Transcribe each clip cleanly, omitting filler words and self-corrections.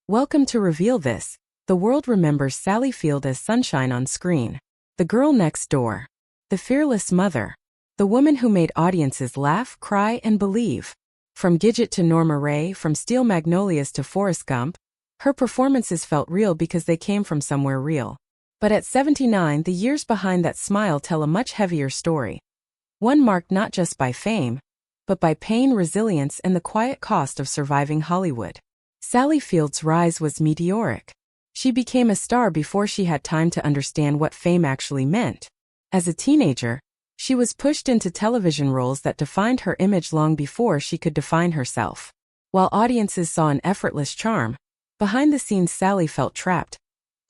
Welcome to Reveal This. The world remembers Sally Field as sunshine on screen. The girl next door. The fearless mother. The woman who made audiences laugh, cry, and believe. From Gidget to Norma Rae, from Steel Magnolias to Forrest Gump, her performances felt real because they came from somewhere real. But at 79, the years behind that smile tell a much heavier story. One marked not just by fame, but by pain, resilience, and the quiet cost of surviving Hollywood. Sally Field's rise was meteoric. She became a star before she had time to understand what fame actually meant. As a teenager, she was pushed into television roles that defined her image long before she could define herself. While audiences saw an effortless charm, behind the scenes Sally felt trapped,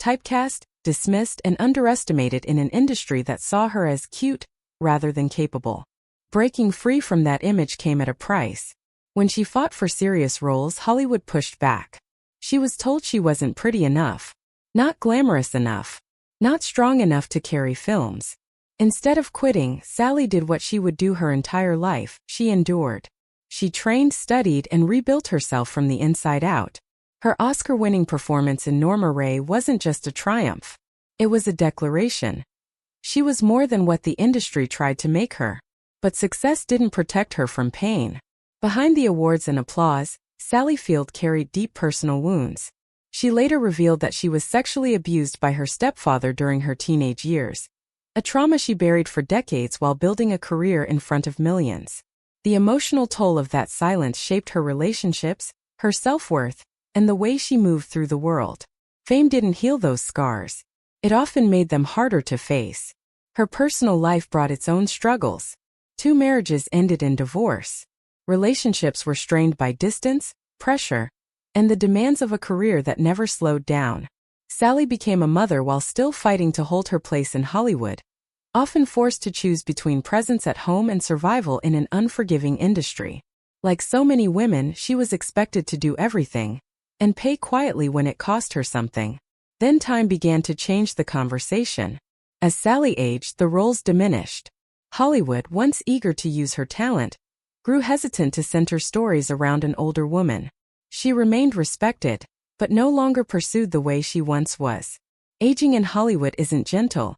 typecast, dismissed, and underestimated in an industry that saw her as cute rather than capable. Breaking free from that image came at a price. When she fought for serious roles, Hollywood pushed back. She was told she wasn't pretty enough, not glamorous enough, not strong enough to carry films. Instead of quitting, Sally did what she would do her entire life. She endured. She trained, studied, and rebuilt herself from the inside out. Her Oscar-winning performance in Norma Rae wasn't just a triumph. It was a declaration. She was more than what the industry tried to make her. But success didn't protect her from pain. Behind the awards and applause, Sally Field carried deep personal wounds. She later revealed that she was sexually abused by her stepfather during her teenage years, a trauma she buried for decades while building a career in front of millions. The emotional toll of that silence shaped her relationships, her self-worth, and the way she moved through the world. Fame didn't heal those scars. It often made them harder to face. Her personal life brought its own struggles. 2 marriages ended in divorce. Relationships were strained by distance, pressure, and the demands of a career that never slowed down. Sally became a mother while still fighting to hold her place in Hollywood, often forced to choose between presence at home and survival in an unforgiving industry. Like so many women, she was expected to do everything and pay quietly when it cost her something. Then time began to change the conversation. As Sally aged, the roles diminished. Hollywood, once eager to use her talent, grew hesitant to center stories around an older woman. She remained respected, but no longer pursued the way she once was. Aging in Hollywood isn't gentle,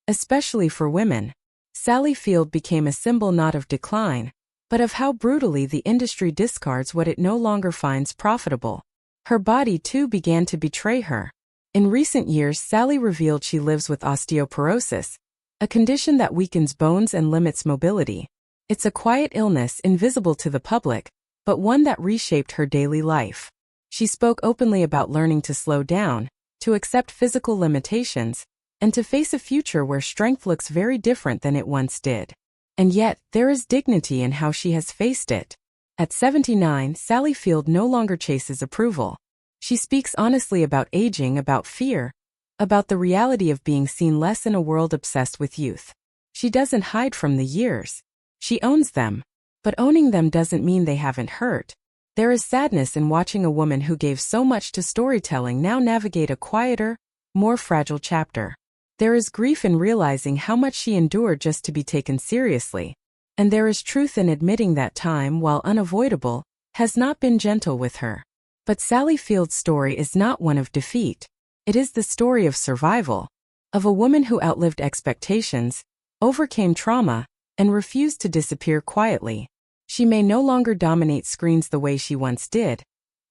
especially for women. Sally Field became a symbol not of decline, but of how brutally the industry discards what it no longer finds profitable. Her body too began to betray her. In recent years, Sally revealed she lives with osteoporosis, a condition that weakens bones and limits mobility. It's a quiet illness invisible to the public, but one that reshaped her daily life. She spoke openly about learning to slow down, to accept physical limitations, and to face a future where strength looks very different than it once did. And yet, there is dignity in how she has faced it. At 79, Sally Field no longer chases approval. She speaks honestly about aging, about fear, about the reality of being seen less in a world obsessed with youth. She doesn't hide from the years. She owns them. But owning them doesn't mean they haven't hurt. There is sadness in watching a woman who gave so much to storytelling now navigate a quieter, more fragile chapter. There is grief in realizing how much she endured just to be taken seriously. And there is truth in admitting that time, while unavoidable, has not been gentle with her. But Sally Field's story is not one of defeat. It is the story of survival, of a woman who outlived expectations, overcame trauma, and refused to disappear quietly. She may no longer dominate screens the way she once did,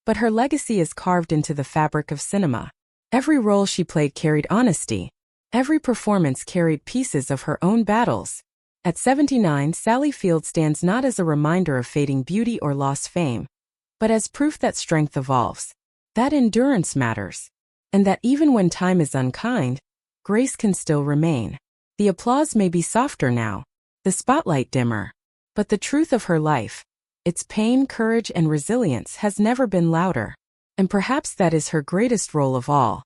but her legacy is carved into the fabric of cinema. Every role she played carried honesty. Every performance carried pieces of her own battles. At 79, Sally Field stands not as a reminder of fading beauty or lost fame, but as proof that strength evolves, that endurance matters, and that even when time is unkind, grace can still remain. The applause may be softer now, the spotlight dimmer, but the truth of her life, its pain, courage, and resilience has never been louder. And perhaps that is her greatest role of all.